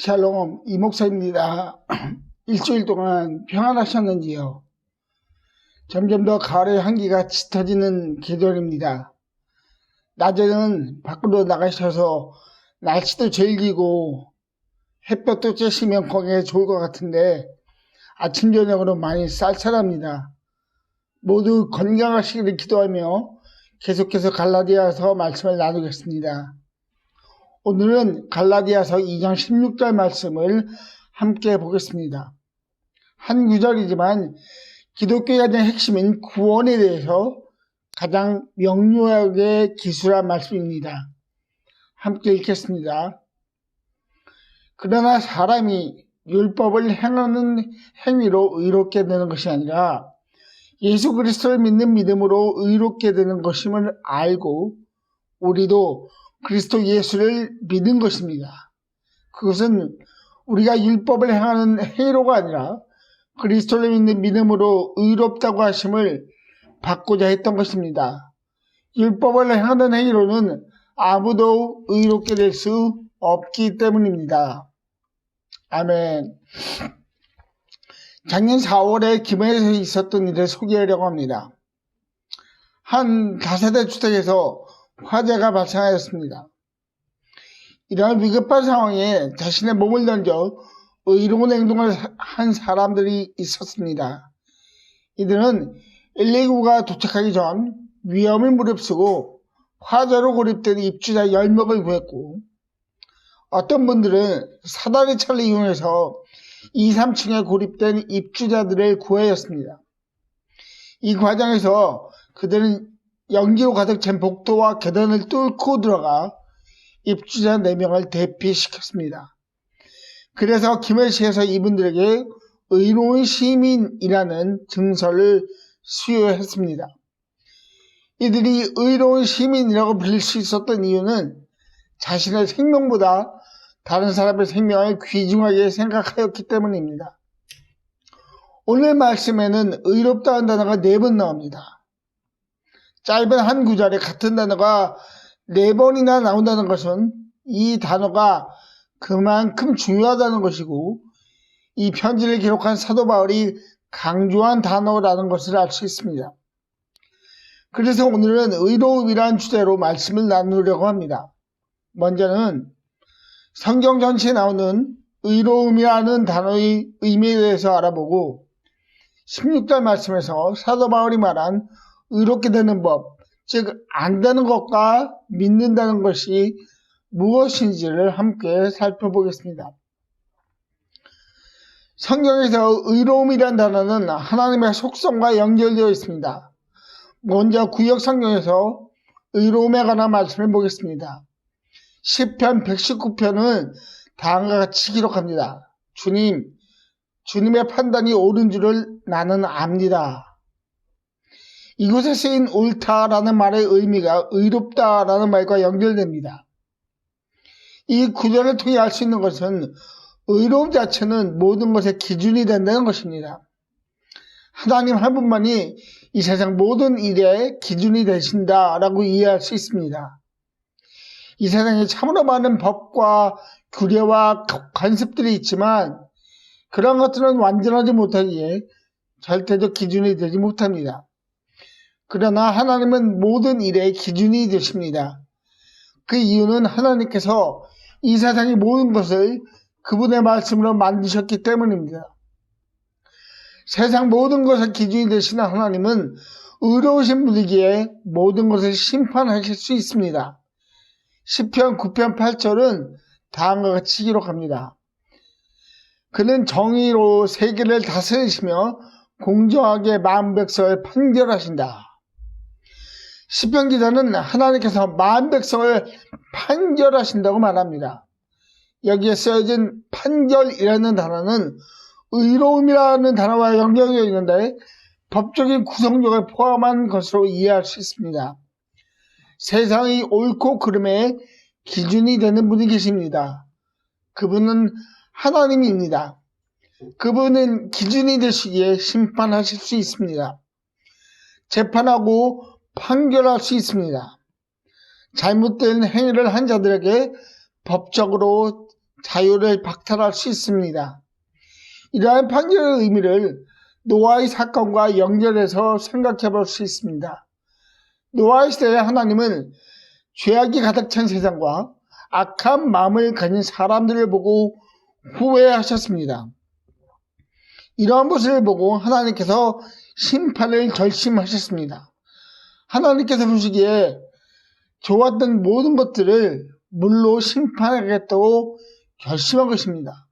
샬롬, 이목사입니다. 일주일 동안 평안하셨는지요? 점점 더 가을의 한기가 짙어지는 계절입니다. 낮에는 밖으로 나가셔서 날씨도 즐기고 햇볕도 쬐시면 거기에 좋을 것 같은데 아침 저녁으로 많이 쌀쌀합니다. 모두 건강하시기를 기도하며 계속해서 갈라디아서 말씀을 나누겠습니다. 오늘은 갈라디아서 2장 16절 말씀을 함께 보겠습니다. 한 구절이지만 기독교의 가장 핵심인 구원에 대해서 가장 명료하게 기술한 말씀입니다. 함께 읽겠습니다. 그러나 사람이 율법을 행하는 행위로 의롭게 되는 것이 아니라 예수 그리스도를 믿는 믿음으로 의롭게 되는 것임을 알고 우리도 그리스도 예수를 믿은 것입니다. 그것은 우리가 율법을 행하는 행위로가 아니라 그리스도를 믿는 믿음으로 의롭다고 하심을 받고자 했던 것입니다. 율법을 행하는 행위로는 아무도 의롭게 될 수 없기 때문입니다. 아멘. 작년 4월에 김해에서 있었던 일을 소개하려고 합니다. 한 다세대 주택에서 화재가 발생하였습니다. 이러한 위급한 상황에 자신의 몸을 던져 의로운 행동을 한 사람들이 있었습니다. 이들은 119가 도착하기 전 위험을 무릅쓰고 화재로 고립된 입주자 10명을 구했고, 어떤 분들은 사다리차를 이용해서 2, 3층에 고립된 입주자들을 구하였습니다. 이 과정에서 그들은 연기로 가득 찬 복도와 계단을 뚫고 들어가 입주자 4명을 대피시켰습니다. 그래서 김해시에서 이분들에게 의로운 시민이라는 증서를 수여했습니다. 이들이 의로운 시민이라고 불릴 수 있었던 이유는 자신의 생명보다 다른 사람의 생명을 귀중하게 생각하였기 때문입니다. 오늘 말씀에는 의롭다는 단어가 4번 나옵니다. 짧은 한 구절에 같은 단어가 4번이나 나온다는 것은 이 단어가 그만큼 중요하다는 것이고, 이 편지를 기록한 사도 바울이 강조한 단어라는 것을 알 수 있습니다. 그래서 오늘은 의로움이라는 주제로 말씀을 나누려고 합니다. 먼저는 성경 전체에 나오는 의로움이라는 단어의 의미에 대해서 알아보고, 16절 말씀에서 사도 바울이 말한 의롭게 되는 법, 즉 안다는 것과 믿는다는 것이 무엇인지를 함께 살펴보겠습니다. 성경에서 의로움이란 단어는 하나님의 속성과 연결되어 있습니다. 먼저 구역 성경에서 의로움에 관한 말씀을 보겠습니다. 시편 119편은 다음과 같이 기록합니다. 주님의 판단이 옳은 줄을 나는 압니다. 이곳에 쓰인 옳다라는 말의 의미가 의롭다라는 말과 연결됩니다. 이 구절을 통해 알 수 있는 것은 의로움 자체는 모든 것의 기준이 된다는 것입니다. 하나님 한 분만이 이 세상 모든 일의 기준이 되신다라고 이해할 수 있습니다. 이 세상에 참으로 많은 법과 규례와 관습들이 있지만 그런 것들은 완전하지 못하기에 절대적 기준이 되지 못합니다. 그러나 하나님은 모든 일의 기준이 되십니다. 그 이유는 하나님께서 이 세상의 모든 것을 그분의 말씀으로 만드셨기 때문입니다. 세상 모든 것의 기준이 되시는 하나님은 의로우신 분이기에 모든 것을 심판하실 수 있습니다. 시편 9편 8절은 다음과 같이 기록합니다. 그는 정의로 세계를 다스리시며 공정하게 만민 백성을 판결하신다. 시편 기자는 하나님께서 만민 백성을 판결하신다고 말합니다. 여기에 쓰여진 판결이라는 단어는 의로움이라는 단어와 연결되어 있는데 법적인 구성력을 포함한 것으로 이해할 수 있습니다. 세상의 옳고 그름의 기준이 되는 분이 계십니다. 그분은 하나님입니다. 그분은 기준이 되시기에 심판하실 수 있습니다. 재판하고 판결할 수 있습니다. 잘못된 행위를 한 자들에게 법적으로 자유를 박탈할 수 있습니다. 이러한 판결의 의미를 노아의 사건과 연결해서 생각해 볼 수 있습니다. 노아의 시대에 하나님은 죄악이 가득 찬 세상과 악한 마음을 가진 사람들을 보고 후회하셨습니다. 이러한 모습을 보고 하나님께서 심판을 결심하셨습니다. 하나님께서 보시기에 좋았던 모든 것들을 물로 심판하겠다고 결심한 것입니다.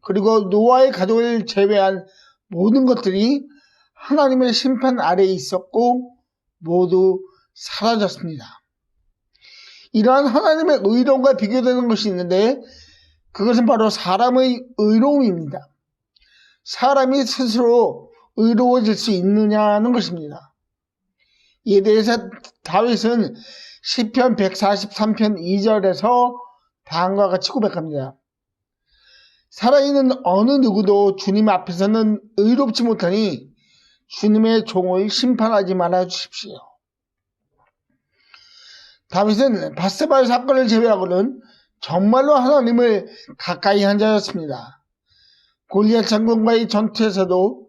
그리고 노아의 가족을 제외한 모든 것들이 하나님의 심판 아래에 있었고 모두 사라졌습니다. 이러한 하나님의 의로움과 비교되는 것이 있는데 그것은 바로 사람의 의로움입니다. 사람이 스스로 의로워질 수 있느냐는 것입니다. 이에 대해서 다윗은 시편 143편 2절에서 다음과 같이 고백합니다. 살아있는 어느 누구도 주님 앞에서는 의롭지 못하니 주님의 종을 심판하지 말아 주십시오. 다윗은 밧세바의 사건을 제외하고는 정말로 하나님을 가까이 한 자였습니다. 골리앗 장군과의 전투에서도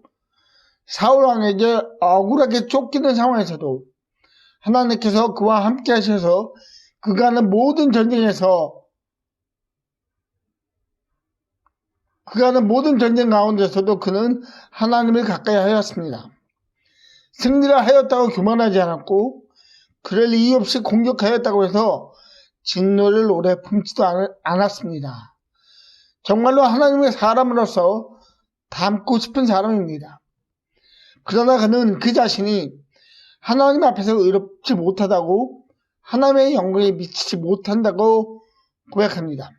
사울 왕에게 억울하게 쫓기는 상황에서도 하나님께서 그와 함께 하셔서 그가 하는 모든 전쟁 가운데서도 그는 하나님을 가까이 하였습니다. 승리를 하였다고 교만하지 않았고 그를 이유 없이 공격하였다고 해서 진노를 오래 품지도 않았습니다. 정말로 하나님의 사람으로서 닮고 싶은 사람입니다. 그러나 그는 그 자신이 하나님 앞에서 의롭지 못하다고 하나님의 영광에 미치지 못한다고 고백합니다.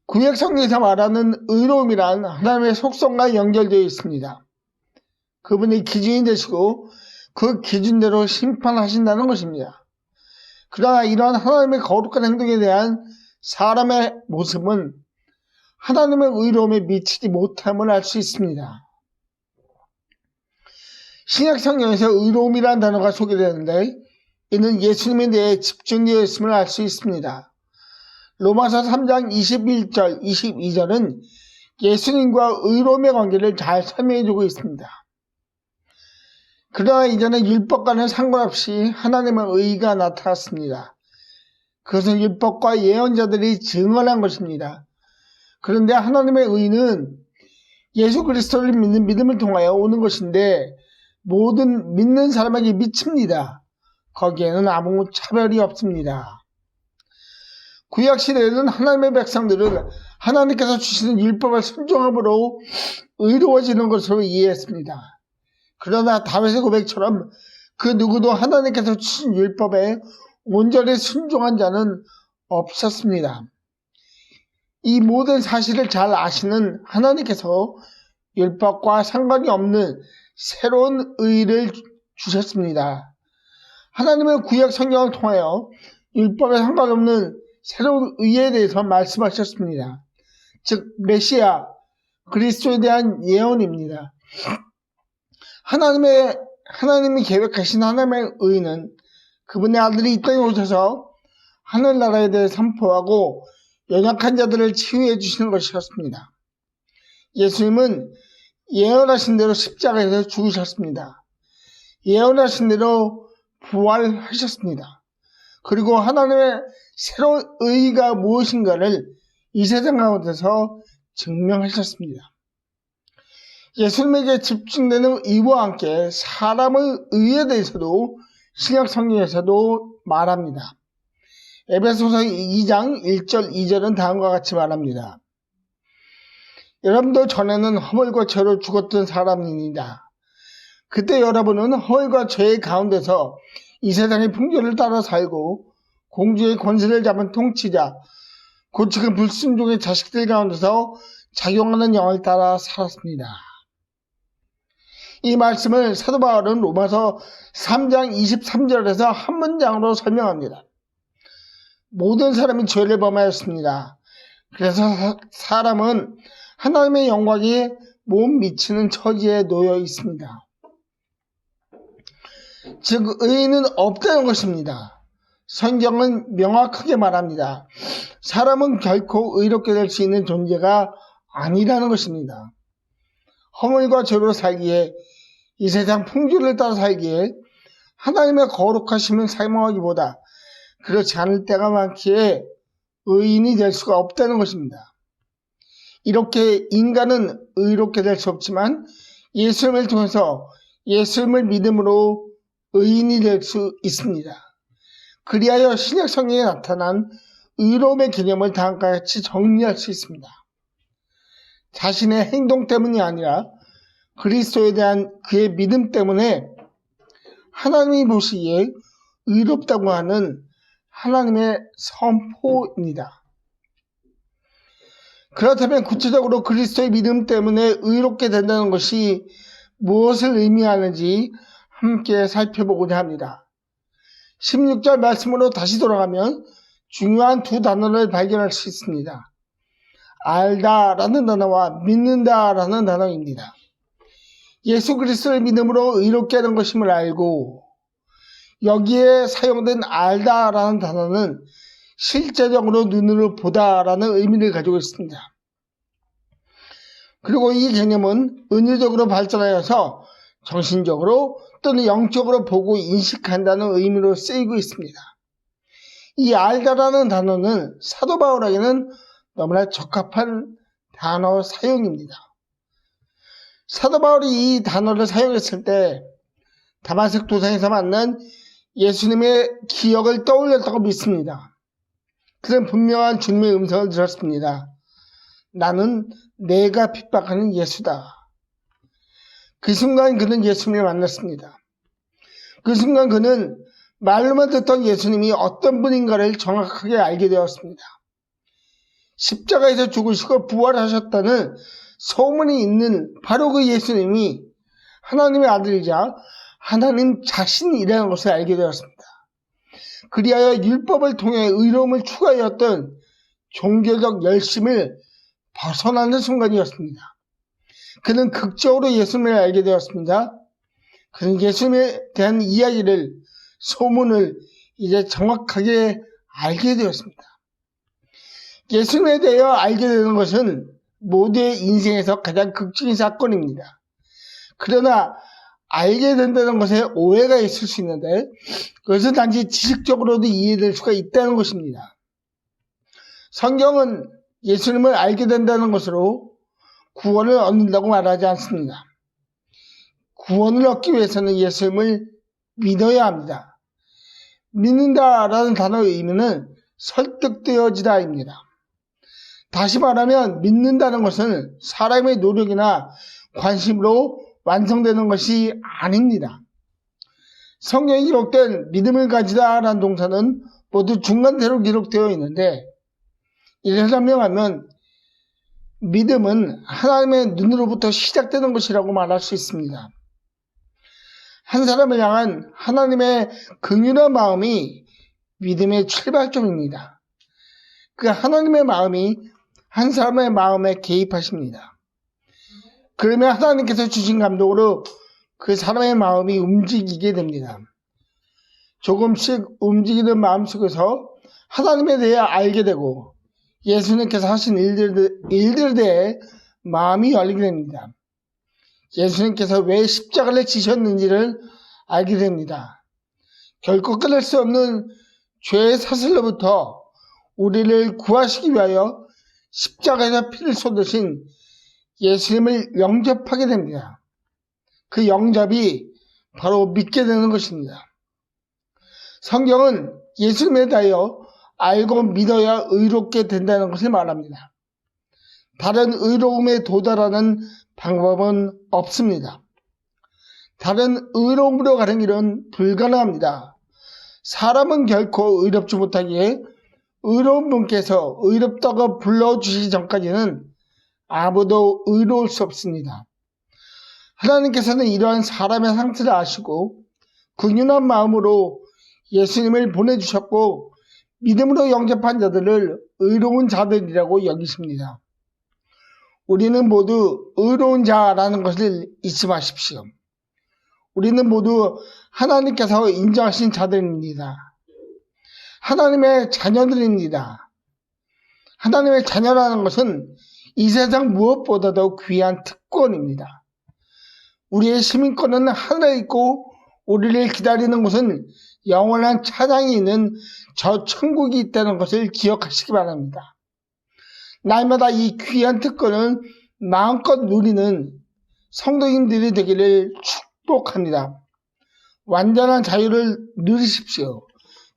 구약 성경에서 말하는 의로움이란 하나님의 속성과 연결되어 있습니다. 그분이 기준이 되시고 그 기준대로 심판하신다는 것입니다. 그러나 이러한 하나님의 거룩한 행동에 대한 사람의 모습은 하나님의 의로움에 미치지 못함을 알 수 있습니다. 신약 성경에서 의로움이라는 단어가 소개되는데 이는 예수님에 대해 집중되어 있음을 알 수 있습니다. 로마서 3장 21절, 22절은 예수님과 의로움의 관계를 잘 설명해주고 있습니다. 그러나 이제는 율법과는 상관없이 하나님의 의가 나타났습니다. 그것은 율법과 예언자들이 증언한 것입니다. 그런데 하나님의 의는 예수 그리스도를 믿는 믿음을 통하여 오는 것인데 모든 믿는 사람에게 미칩니다. 거기에는 아무 차별이 없습니다. 구약시대에는 하나님의 백성들은 하나님께서 주시는 율법을 순종함으로 의로워지는 것으로 이해했습니다. 그러나 다윗의 고백처럼 그 누구도 하나님께서 주신 율법에 온전히 순종한 자는 없었습니다. 이 모든 사실을 잘 아시는 하나님께서 율법과 상관이 없는 새로운 의를 주셨습니다. 하나님의 구약 성경을 통하여 율법에 상관없는 새로운 의에 대해서 말씀하셨습니다. 즉 메시아 그리스도에 대한 예언입니다. 하나님이 계획하신 하나님의 의는 그분의 아들이 이 땅에 오셔서 하늘나라에 대해 선포하고 연약한 자들을 치유해 주시는 것이었습니다. 예수님은 예언하신 대로 십자가에서 죽으셨습니다. 예언하신 대로 부활하셨습니다. 그리고 하나님의 새로운 의가 무엇인가를 이 세상 가운데서 증명하셨습니다. 예수님에게 집중되는 의와 함께 사람의 의에 대해서도 신약 성경에서도 말합니다. 에베소서 2장 1절 2절은 다음과 같이 말합니다. 여러분도 전에는 허물과 죄로 죽었던 사람입니다. 그때 여러분은 허물과 죄의 가운데서 이 세상의 풍조를 따라 살고 공주의 권세를 잡은 통치자, 곧 지금 불순종의 자식들 가운데서 작용하는 영을 따라 살았습니다. 이 말씀을 사도 바울은 로마서 3장 23절에서 한 문장으로 설명합니다. 모든 사람이 죄를 범하였습니다. 그래서 사람은 하나님의 영광에 못 미치는 처지에 놓여 있습니다. 즉 의인은 없다는 것입니다. 성경은 명확하게 말합니다. 사람은 결코 의롭게 될 수 있는 존재가 아니라는 것입니다. 허물과 죄로 살기에, 이 세상 풍조를 따라 살기에 하나님의 거룩하심을 사모하기보다 그렇지 않을 때가 많기에 의인이 될 수가 없다는 것입니다. 이렇게 인간은 의롭게 될 수 없지만 예수님을 통해서 예수님을 믿음으로 의인이 될 수 있습니다. 그리하여 신약 성경에 나타난 의로움의 개념을 다음과 같이 정리할 수 있습니다. 자신의 행동 때문이 아니라 그리스도에 대한 그의 믿음 때문에 하나님이 보시기에 의롭다고 하는 하나님의 선포입니다. 그렇다면 구체적으로 그리스도의 믿음 때문에 의롭게 된다는 것이 무엇을 의미하는지 함께 살펴보고자 합니다. 16절 말씀으로 다시 돌아가면 중요한 두 단어를 발견할 수 있습니다. 알다라는 단어와 믿는다라는 단어입니다. 예수 그리스도를 믿음으로 의롭게 하는 것임을 알고 여기에 사용된 알다라는 단어는 실제적으로 눈으로 보다라는 의미를 가지고 있습니다. 그리고 이 개념은 은유적으로 발전하여서 정신적으로 또는 영적으로 보고 인식한다는 의미로 쓰이고 있습니다. 이 알다라는 단어는 사도 바울에게는 너무나 적합한 단어 사용입니다. 사도 바울이 이 단어를 사용했을 때 다마스크 도상에서 만난 예수님의 기억을 떠올렸다고 믿습니다. 그는 분명한 주님의 음성을 들었습니다. 나는 내가 핍박하는 예수다. 그 순간 그는 예수님을 만났습니다. 그 순간 그는 말로만 듣던 예수님이 어떤 분인가를 정확하게 알게 되었습니다. 십자가에서 죽으시고 부활하셨다는 소문이 있는 바로 그 예수님이 하나님의 아들이자 하나님 자신이라는 것을 알게 되었습니다. 그리하여 율법을 통해 의로움을 추구하였던 종교적 열심을 벗어나는 순간이었습니다. 그는 극적으로 예수님을 알게 되었습니다. 그는 예수님에 대한 이야기를, 소문을 이제 정확하게 알게 되었습니다. 예수님에 대하여 알게 되는 것은 모두의 인생에서 가장 극적인 사건입니다. 그러나 알게 된다는 것에 오해가 있을 수 있는데 그것은 단지 지식적으로도 이해될 수가 있다는 것입니다. 성경은 예수님을 알게 된다는 것으로 구원을 얻는다고 말하지 않습니다. 구원을 얻기 위해서는 예수님을 믿어야 합니다. 믿는다라는 단어의 의미는 설득되어지다입니다. 다시 말하면 믿는다는 것은 사람의 노력이나 관심으로 완성되는 것이 아닙니다. 성경에 기록된 믿음을 가지다라는 동사는 모두 중간대로 기록되어 있는데 이를 설명하면 믿음은 하나님의 눈으로부터 시작되는 것이라고 말할 수 있습니다. 한 사람을 향한 하나님의 긍휼한 마음이 믿음의 출발점입니다. 그 하나님의 마음이 한 사람의 마음에 개입하십니다. 그러면 하나님께서 주신 감동으로 그 사람의 마음이 움직이게 됩니다. 조금씩 움직이는 마음속에서 하나님에 대해 알게 되고 예수님께서 하신 일들에 대해 마음이 열리게 됩니다. 예수님께서 왜 십자가를 지셨는지를 알게 됩니다. 결코 끊을 수 없는 죄의 사슬로부터 우리를 구하시기 위하여 십자가에서 피를 쏟으신 예수님을 영접하게 됩니다. 그 영접이 바로 믿게 되는 것입니다. 성경은 예수님에 대하여 알고 믿어야 의롭게 된다는 것을 말합니다. 다른 의로움에 도달하는 방법은 없습니다. 다른 의로움으로 가는 길은 불가능합니다. 사람은 결코 의롭지 못하기에 의로운 분께서 의롭다고 불러주시기 전까지는 아무도 의로울 수 없습니다. 하나님께서는 이러한 사람의 상태를 아시고 긍휼한 마음으로 예수님을 보내주셨고 믿음으로 영접한 자들을 의로운 자들이라고 여기십니다. 우리는 모두 의로운 자라는 것을 잊지 마십시오. 우리는 모두 하나님께서 인정하신 자들입니다. 하나님의 자녀들입니다. 하나님의 자녀라는 것은 이 세상 무엇보다도 귀한 특권입니다. 우리의 시민권은 하늘에 있고 우리를 기다리는 곳은 영원한 찬양이 있는 저 천국이 있다는 것을 기억하시기 바랍니다. 날마다 이 귀한 특권을 마음껏 누리는 성도님들이 되기를 축복합니다. 완전한 자유를 누리십시오.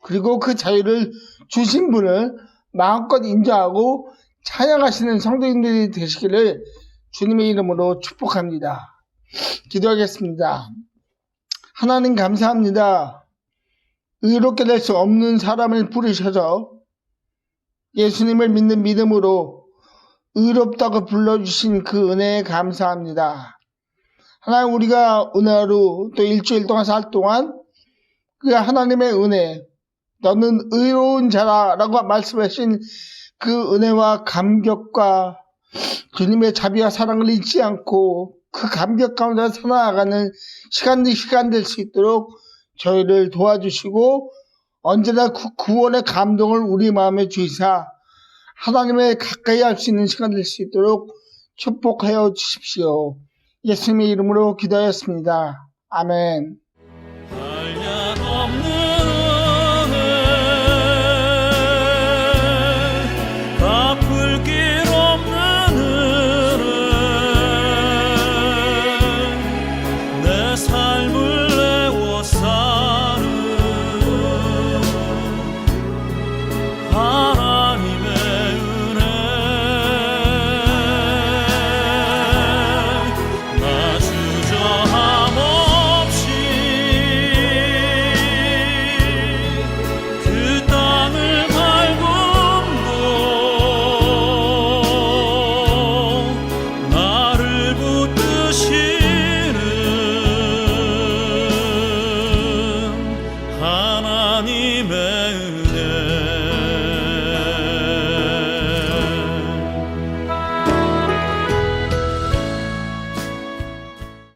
그리고 그 자유를 주신 분을 마음껏 인정하고 찬양하시는 성도님들이 되시기를 주님의 이름으로 축복합니다. 기도하겠습니다. 하나님 감사합니다. 의롭게 될 수 없는 사람을 부르셔서 예수님을 믿는 믿음으로 의롭다고 불러주신 그 은혜에 감사합니다. 하나님, 우리가 오늘 하루 또 일주일 동안 살 동안 그 하나님의 은혜, 너는 의로운 자라라고 말씀하신 그 은혜와 감격과 주님의 자비와 사랑을 잊지 않고 그 감격 가운데 살아나가는 시간 될 수 있도록 저희를 도와주시고 언제나 구원의 감동을 우리 마음에 주시사 하나님의 가까이 할 수 있는 시간 될 수 있도록 축복하여 주십시오. 예수님의 이름으로 기도하였습니다. 아멘.